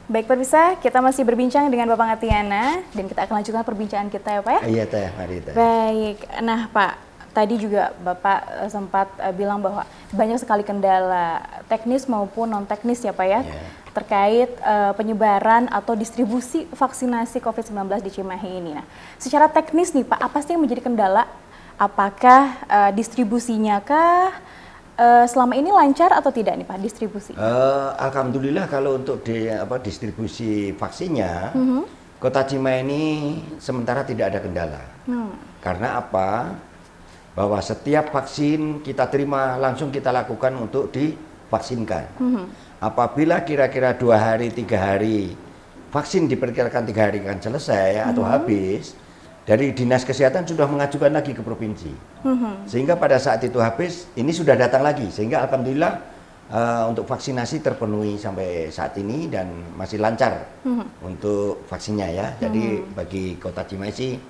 Baik pemirsa, kita masih berbincang dengan Bapak Ngatiana dan kita akan lanjutkan perbincangan kita ya Pak ya? Iya Teh, mari Teh. Baik, nah Pak, tadi juga Bapak sempat bilang bahwa banyak sekali kendala teknis maupun non teknis ya Pak ya, terkait penyebaran atau distribusi vaksinasi COVID-19 di Cimahi ini. Nah, secara teknis nih Pak, apa sih yang menjadi kendala? Apakah distribusinya kah? Selama ini lancar atau tidak nih Pak distribusi? Alhamdulillah kalau untuk distribusi vaksinnya, Kota Cimahi ini sementara tidak ada kendala. Karena apa? Bahwa setiap vaksin kita terima langsung kita lakukan untuk divaksinkan. Apabila kira-kira 2 hari, 3 hari vaksin diperkirakan 3 hari akan selesai atau habis, dari Dinas Kesehatan sudah mengajukan lagi ke provinsi. Sehingga pada saat itu habis, ini sudah datang lagi. Sehingga alhamdulillah untuk vaksinasi terpenuhi sampai saat ini dan masih lancar untuk vaksinnya ya. Jadi bagi Kota Cimahi sih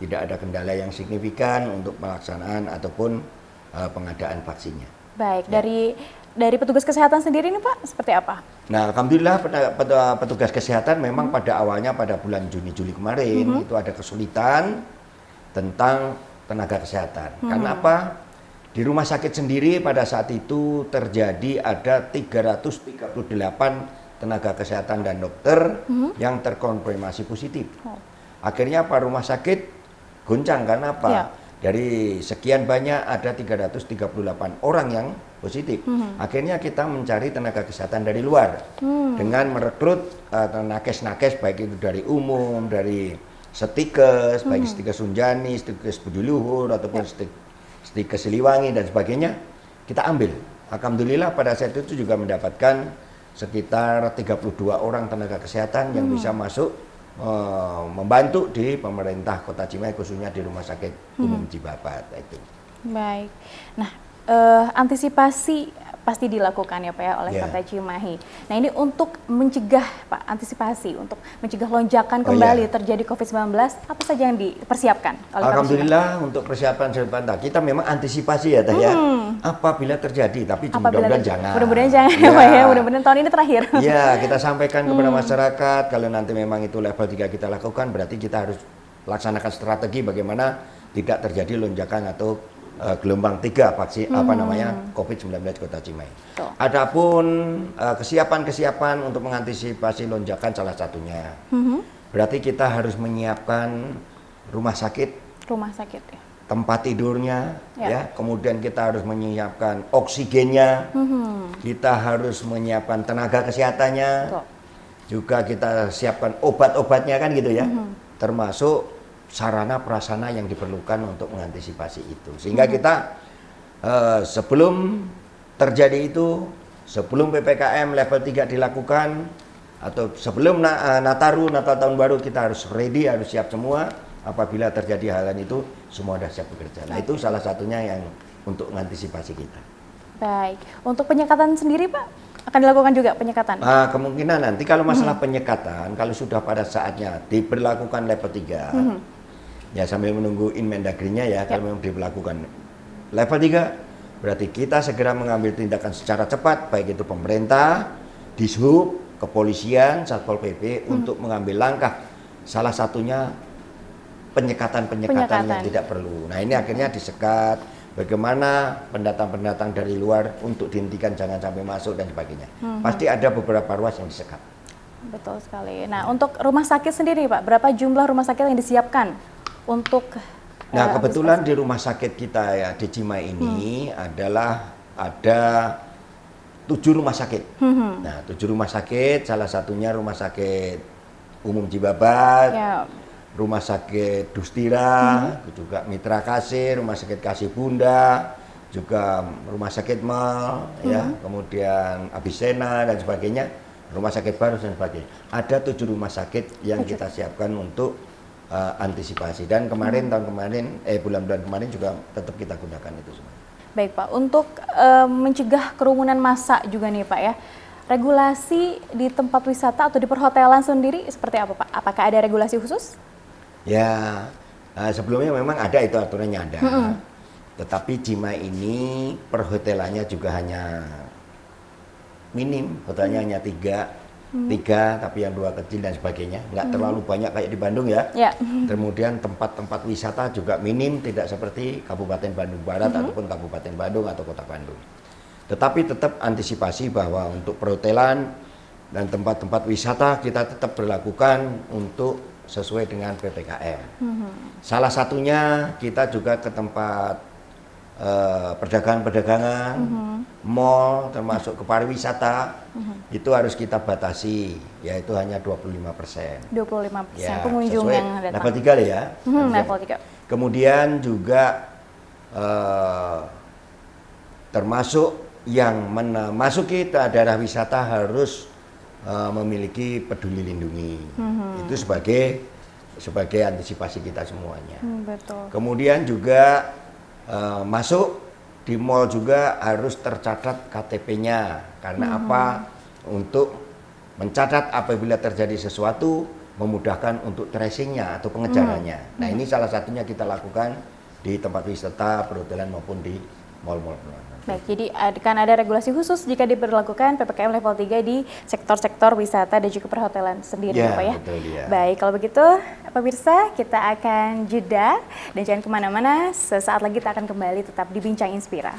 tidak ada kendala yang signifikan untuk pelaksanaan ataupun pengadaan vaksinnya. Baik, ya. Dari petugas kesehatan sendiri nih Pak, seperti apa? Nah, alhamdulillah petugas kesehatan memang pada awalnya pada bulan Juni-Juli kemarin itu ada kesulitan tentang tenaga kesehatan. Karena apa? Di rumah sakit sendiri pada saat itu terjadi ada 338 tenaga kesehatan dan dokter yang terkonfirmasi positif. Akhirnya Pak rumah sakit goncang karena apa? Ya. Dari sekian banyak ada 338 orang yang positif. Akhirnya kita mencari tenaga kesehatan dari luar dengan merekrut nakes-nakes baik itu dari umum, dari Stikes, baik Stikes Sunjani, Stikes Budiluhur ataupun Stikes Siliwangi dan sebagainya kita ambil. Alhamdulillah pada saat itu juga mendapatkan sekitar 32 orang tenaga kesehatan yang bisa masuk membantu di pemerintah Kota Cimahi khususnya di Rumah Sakit Umum Cibapat itu. Baik. Nah, antisipasi pasti dilakukan ya Pak ya oleh Kota Cimahi. Nah, ini untuk mencegah Pak, antisipasi untuk mencegah lonjakan kembali terjadi COVID-19, apa saja yang dipersiapkan oleh Alhamdulillah untuk persiapan kita memang antisipasi ya Teh ya. Apabila terjadi, tapi mudah-mudahan jangan. Mudah-mudahan jangan ya Pak ya, mudah-mudahan tahun ini terakhir. Iya, kita sampaikan kepada masyarakat kalau nanti memang itu level 3 kita lakukan, berarti kita harus laksanakan strategi bagaimana tidak terjadi lonjakan atau gelombang 3 vaksin COVID-19 Kota Cimahi. Adapun kesiapan untuk mengantisipasi lonjakan salah satunya. Berarti kita harus menyiapkan rumah sakit ya. Tempat tidurnya ya. Kemudian kita harus menyiapkan oksigennya. Kita harus menyiapkan tenaga kesehatannya. Juga kita siapkan obat-obatnya kan gitu ya. Termasuk sarana prasarana yang diperlukan untuk mengantisipasi itu. Sehingga kita sebelum terjadi itu, sebelum PPKM level 3 dilakukan, atau sebelum Natal tahun baru kita harus ready, harus siap semua. Apabila terjadi hal itu, semua sudah siap bekerja. Nah itu salah satunya yang untuk mengantisipasi kita. Baik, untuk penyekatan sendiri Pak, akan dilakukan juga penyekatan? Kemungkinan nanti kalau masalah penyekatan, kalau sudah pada saatnya diberlakukan level 3, ya sambil menunggu Inmendagrinya ya, kalau memang diberlakukan level 3, berarti kita segera mengambil tindakan secara cepat, baik itu pemerintah, Dishub, kepolisian, Satpol PP, untuk mengambil langkah, salah satunya penyekatan yang tidak perlu. Nah ini akhirnya disekat, bagaimana pendatang-pendatang dari luar untuk dihentikan jangan sampai masuk dan sebagainya. Pasti ada beberapa ruas yang disekat. Betul sekali. Nah untuk rumah sakit sendiri Pak, berapa jumlah rumah sakit yang disiapkan untuk kebetulan di rumah sakit kita ya di Cimahi ini adalah ada 7 rumah sakit. Nah 7 rumah sakit, salah satunya Rumah Sakit Umum Cibabat, Rumah Sakit Dustira, juga Mitra Kasih, Rumah Sakit Kasih Bunda, juga Rumah Sakit Mal, ya, kemudian Abisena dan sebagainya, Rumah Sakit Baru dan sebagainya. Ada 7 rumah sakit yang kita siapkan untuk antisipasi. Dan kemarin bulan-bulan kemarin juga tetap kita gunakan itu semua. Baik Pak, untuk mencegah kerumunan massa juga nih Pak ya, regulasi di tempat wisata atau di perhotelan sendiri seperti apa Pak? Apakah ada regulasi khusus? Ya, sebelumnya memang ada itu aturannya ada. Tetapi Cimahi ini perhotelannya juga hanya minim, hotelnya hanya 3. 3 tapi yang 2 kecil dan sebagainya, nggak terlalu banyak kayak di Bandung ya. Ya. Kemudian tempat-tempat wisata juga minim, tidak seperti Kabupaten Bandung Barat ataupun Kabupaten Bandung atau Kota Bandung. Tetapi tetap antisipasi bahwa untuk perhotelan dan tempat-tempat wisata kita tetap berlakukan untuk sesuai dengan PPKM. Salah satunya kita juga ke tempat perdagangan-perdagangan, mall, termasuk ke pariwisata, itu harus kita batasi, yaitu hanya 25%. 25% Ya, pengunjung sesuai yang datang. level 3 ya. Level 3. Kemudian juga termasuk yang memasuki daerah wisata harus memiliki peduli lindungi. Itu sebagai antisipasi kita semuanya. Betul. Kemudian juga masuk di mall juga harus tercatat KTP-nya. Karena apa? Untuk mencatat apabila terjadi sesuatu, memudahkan untuk tracing-nya atau pengejarannya. Nah, ini salah satunya kita lakukan di tempat wisata, perhotelan maupun di mall-mall. Baik, jadi akan ada regulasi khusus jika diberlakukan PPKM level 3 di sektor-sektor wisata dan juga perhotelan sendiri, Ya, Pak ya? betul, ya. Baik, kalau begitu pemirsa kita akan jeda dan jangan kemana-mana, sesaat lagi kita akan kembali tetap di Bincang Inspira.